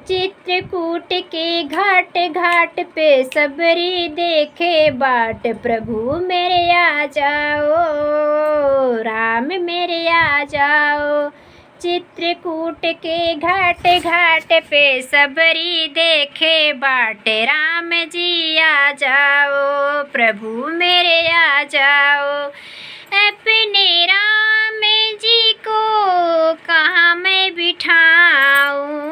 चित्रकूट के घाट घाट पे सबरी देखे बाट, प्रभु मेरे आ जाओ, राम मेरे आ जाओ। चित्रकूट के घाट घाट पे सबरी देखे बाट, राम जी आ जाओ, प्रभु मेरे आ जाओ। अपने राम जी को कहाँ मैं बिठाऊं,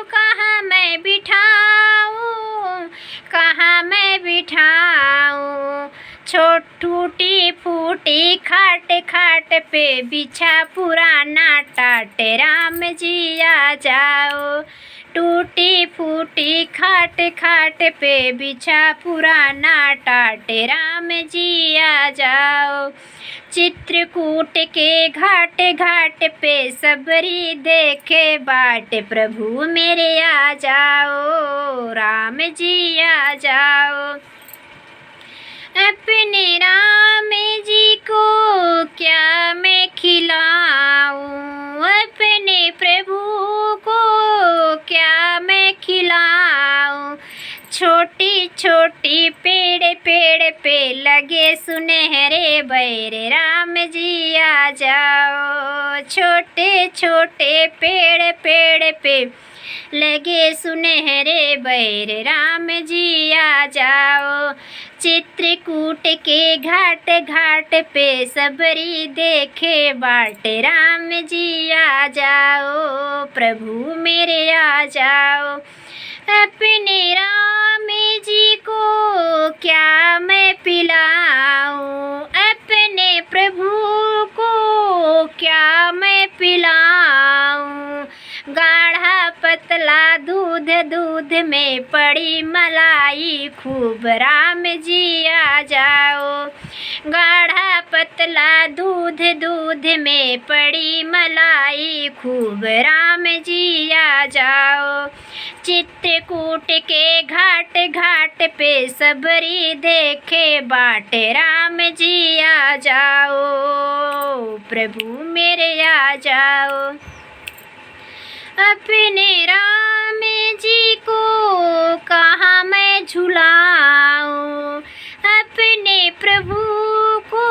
कहाँ मैं बिठाऊं, कहाँ मैं बिठाऊं। टूटी फूटी खाट खाट पे बिछा पुराना टाट, राम जी आ जाओ। टूटी फूटी खाट खाट पे बिछा पुराना टाट, राम जी आ जाओ। चित्रकूट के घाट घाट पे सबरी देखे बाट, प्रभु मेरे आ जाओ, राम जी आ जाओ। अपने राम जी को क्या मैं खिलाऊं, अपने प्रभु को क्या मैं खिलाऊं। छोटी छोटी पेड़ पेड़ पे लगे सुनहरे बैर, राम जी आ जाओ। छोटे छोटे पेड़ पेड़ पे लगे सुनहरे बैर, राम जी आ जाओ। चित्रकूट के घाट घाट पे सबरी देखे बाट, राम जी आ जाओ, प्रभु मेरे आ जाओ। अपने राम जी को क्या मैं पिलाऊं, अपने प्रभु को क्या मैं पिलाऊं। गाढ़ा पतला दूध दूध में पड़ी मलाई खूब, राम जी आ जाओ। गाढ़ा पतला दूध दूध में पड़ी मलाई खूब, राम जी आ जाओ। चित्रकूट के घाट घाट पे सबरी देखे बाट, राम जी आ जाओ, प्रभु मेरे आ जाओ। अपने राम जी को कहाँ मैं झुलाऊं, अपने प्रभु को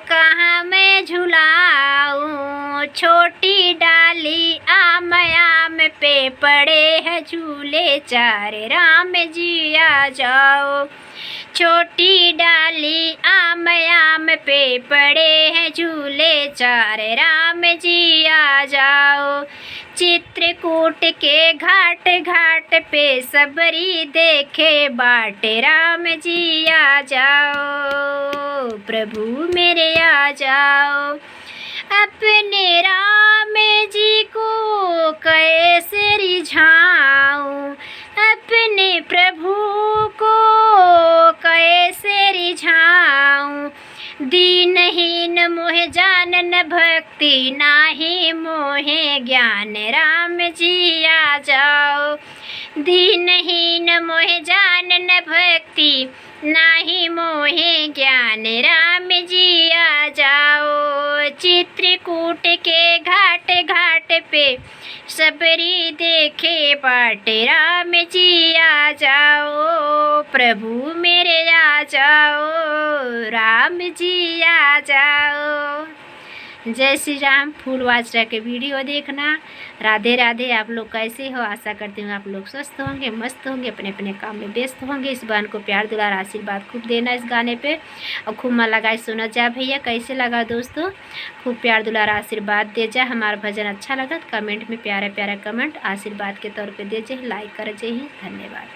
कहाँ मैं झुलाऊं। छोटी डाली आम आम पे पड़े हैं झूले चार, राम जी आ जाओ। छोटी डाली आम आम पे पड़े हैं झूले चार, राम जी आ जाओ। चित्रकूट के घाट घाट पे सबरी देखे बाट, राम जी आ जाओ, प्रभु मेरे आ जाओ। अपने राम जी को कैसे रिझाऊं, अपने प्रभु को कैसे रिझाऊं। दीनहीन मोह जानन भक्ति, नाही मोहे ज्ञान, राम जी आ जाओ। दीनहीन मोह जानन भक्ति, नाही मोहे ज्ञान, राम जी आ जाओ। चित्रकूट के घाट घाट पे सबरी देखे बाट, राम जी आ जाओ, प्रभु मेरे आ जाओ, राम जी आ जाओ। जय श्री राम। फुल वॉच रह के वीडियो देखना। राधे राधे। आप लोग कैसे हो? आशा करती हूँ आप लोग स्वस्थ होंगे, मस्त होंगे, अपने अपने काम में व्यस्त होंगे। इस गाने को प्यार दुलार आशीर्वाद खूब देना इस गाने पे, और खूब मन लगाए सुना जा भैया। कैसे लगा दोस्तों? खूब प्यार दुलार आशीर्वाद दे जा। हमारा भजन अच्छा लगा तो कमेंट में प्यारा प्यारा कमेंट आशीर्वाद के तौर पर दे जाए, लाइक कर जाइए। धन्यवाद।